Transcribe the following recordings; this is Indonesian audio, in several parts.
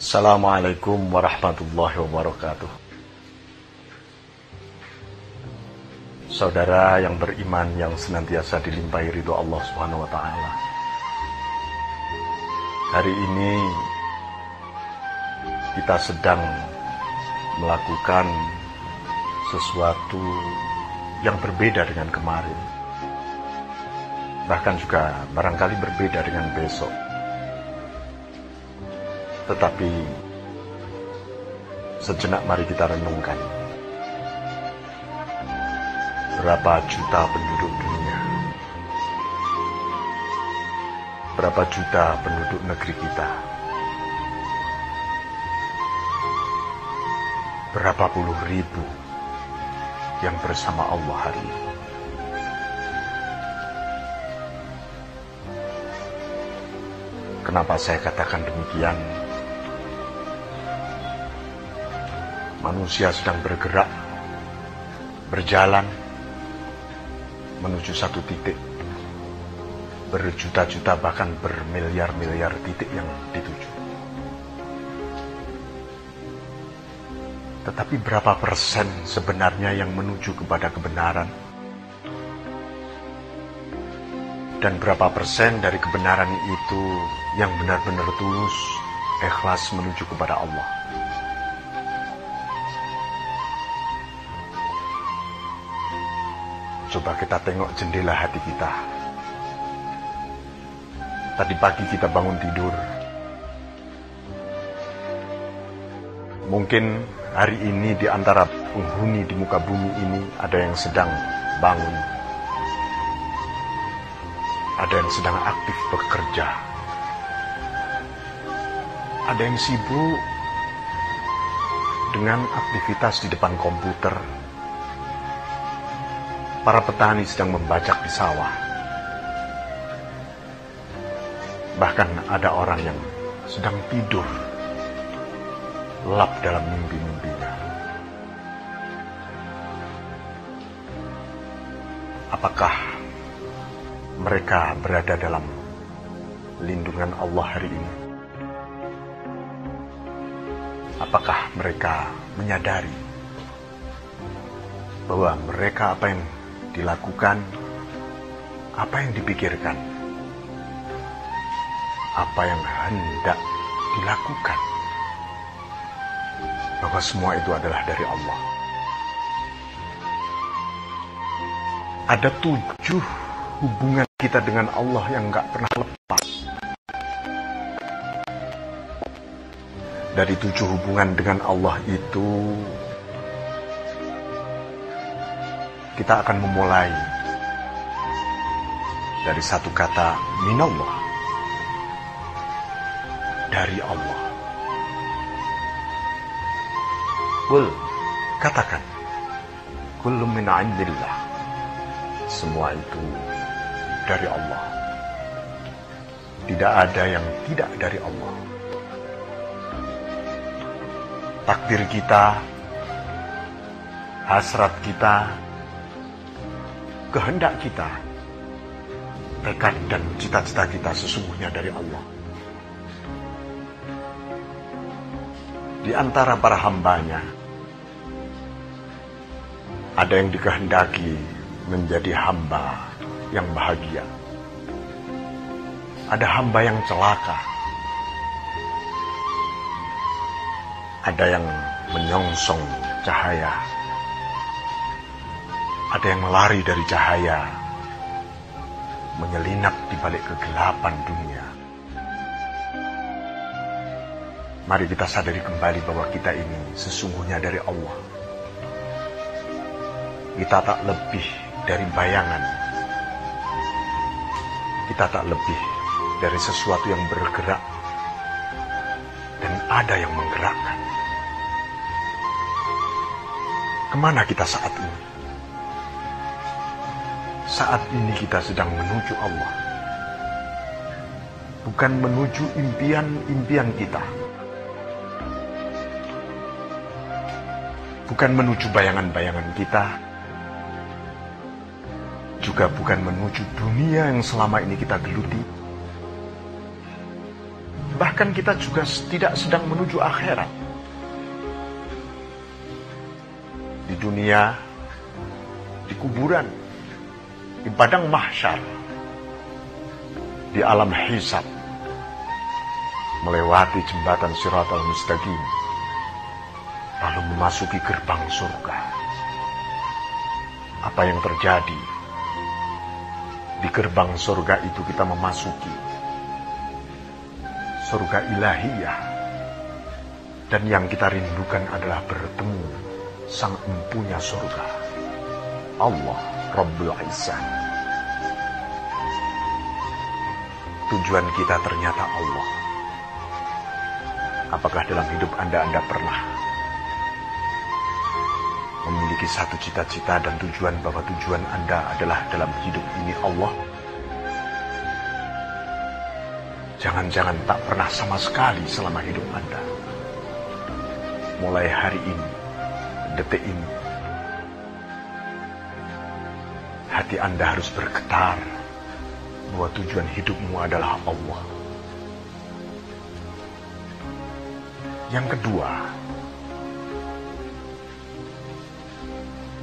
Assalamualaikum warahmatullahi wabarakatuh. Saudara yang beriman yang senantiasa dilimpahi ridho Allah Subhanahu wa taala. Hari ini kita sedang melakukan sesuatu yang berbeda dengan kemarin. Bahkan juga barangkali berbeda dengan besok. Tetapi sejenak mari kita renungkan. Berapa juta penduduk dunia? Berapa juta penduduk negeri kita? Berapa puluh ribu yang bersama Allah hari ini? Kenapa saya katakan demikian? Manusia sedang bergerak, berjalan menuju satu titik, berjuta-juta bahkan bermiliar-miliar titik yang dituju. Tetapi berapa persen sebenarnya yang menuju kepada kebenaran? Dan berapa persen dari kebenaran itu yang benar-benar tulus, ikhlas menuju kepada Allah? Coba kita tengok jendela hati kita. Tadi pagi kita bangun tidur. Mungkin hari ini di antara penghuni di muka bumi ini ada yang sedang bangun. Ada yang sedang aktif bekerja. Ada yang sibuk dengan aktivitas di depan komputer. Para petani sedang membajak di sawah. Bahkan ada orang yang sedang tidur, lelap dalam mimpi-mimpinya. Apakah mereka berada dalam lindungan Allah hari ini? Apakah mereka menyadari bahwa mereka apa yang dilakukan, apa yang dipikirkan, apa yang hendak dilakukan, bahwa semua itu adalah dari Allah? Ada 7 hubungan kita dengan Allah yang gak pernah lepas. Dari 7 hubungan dengan Allah itu, kita akan memulai dari satu kata minallah, dari Allah. Qul, katakan, kullu min indillah, semua itu dari Allah. Tidak ada yang tidak dari Allah. Takdir kita, hasrat kita, kehendak kita, tekad dan cita-cita kita sesungguhnya dari Allah. Di antara para hambanya, ada yang dikehendaki menjadi hamba yang bahagia. Ada hamba yang celaka. Ada yang menyongsong cahaya. Ada yang lari dari cahaya, menyelinap di balik kegelapan dunia. Mari kita sadari kembali bahwa kita ini sesungguhnya dari Allah. Kita tak lebih dari bayangan. Kita tak lebih dari sesuatu yang bergerak dan ada yang menggerakkan. Kemana kita saat ini? Saat ini kita sedang menuju Allah. Bukan menuju impian-impian kita. Bukan menuju bayangan-bayangan kita. Juga bukan menuju dunia yang selama ini kita geluti. Bahkan kita juga tidak sedang menuju akhirat. Di dunia, di kuburan, di padang mahsyar, di alam hisab, melewati jembatan Shiratal Mustaqim, lalu memasuki gerbang surga. Apa yang terjadi? Di gerbang surga itu kita memasuki surga ilahiyah. Dan yang kita rindukan adalah bertemu sang empunya surga, Allah Rabbul Izzah. Tujuan kita ternyata Allah. Apakah dalam hidup Anda pernah memiliki satu cita-cita dan tujuan bahwa tujuan Anda adalah dalam hidup ini Allah? Jangan-jangan tak pernah sama sekali selama hidup Anda. Mulai hari ini, detik ini, hati Anda harus bergetar bahwa tujuan hidupmu adalah Allah. Yang kedua,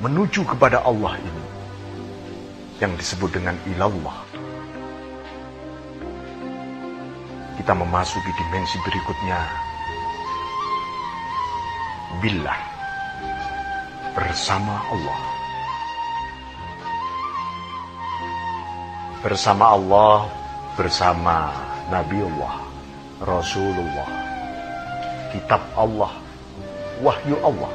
menuju kepada Allah ini yang disebut dengan ilallah. Kita memasuki dimensi berikutnya, billah, bersama Allah. Bersama Allah, bersama Nabiullah, Rasulullah, kitab Allah, wahyu Allah.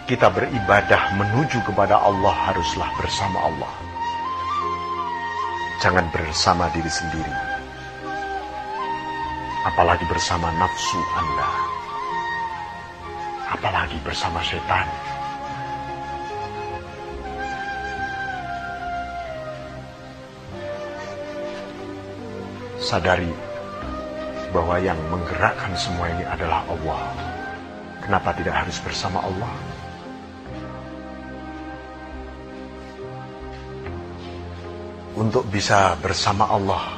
Kita beribadah menuju kepada Allah haruslah bersama Allah. Jangan bersama diri sendiri. Apalagi bersama nafsu Anda. Apalagi bersama setan. Sadari bahwa yang menggerakkan semua ini adalah Allah. Kenapa tidak harus bersama Allah? Untuk bisa bersama Allah,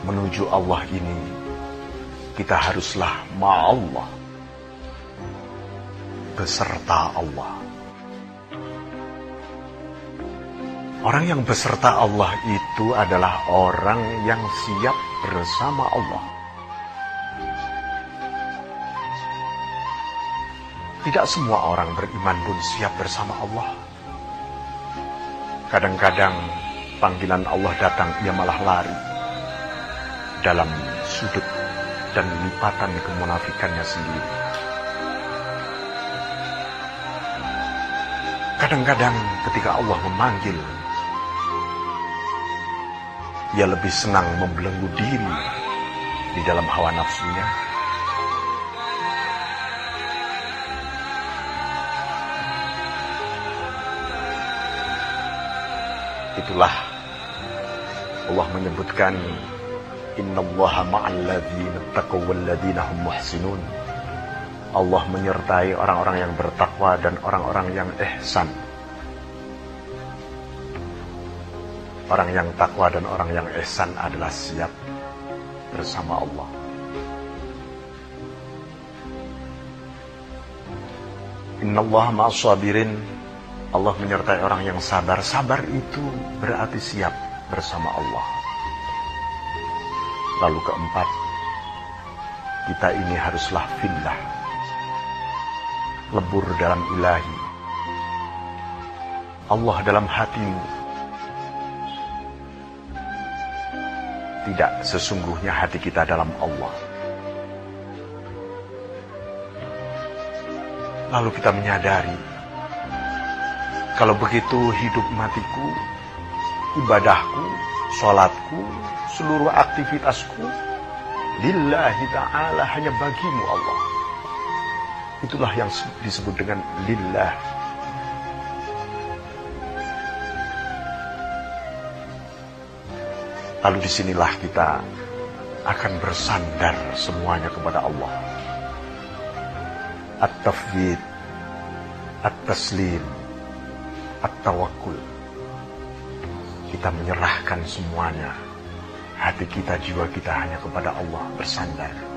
menuju Allah ini, kita haruslah ma'allah, beserta Allah. Orang yang beserta Allah itu adalah orang yang siap bersama Allah. Tidak semua orang beriman pun siap bersama Allah. Kadang-kadang panggilan Allah datang, ia malah lari dalam sudut dan lipatan kemunafikannya sendiri. Kadang-kadang ketika Allah memanggil, ia lebih senang membelenggu diri di dalam hawa nafsunya. Itulah Allah menyebutkan innallaha ma'al ladzina taqaw wal ladzina hum muhsinun. Allah menyertai orang-orang yang bertakwa dan orang-orang yang ihsan. Orang yang takwa dan orang yang ihsan adalah siap bersama Allah. Innallaha ma'as sabirin. Allah menyertai orang yang sabar. Sabar itu berarti siap bersama Allah. Lalu keempat, kita ini haruslah fillah, lebur dalam ilahi. Allah dalam hatimu. Tidak sesungguhnya hati kita dalam Allah. Lalu kita menyadari, kalau begitu hidup matiku, ibadahku, sholatku, seluruh aktivitasku, lillahi ta'ala, hanya bagimu Allah. Itulah yang disebut dengan lillah. Lalu disinilah kita akan bersandar semuanya kepada Allah. At-tafwid, at-taslim, at-tawakkul. kita menyerahkan semuanya. Hati kita, jiwa kita hanya kepada Allah bersandar.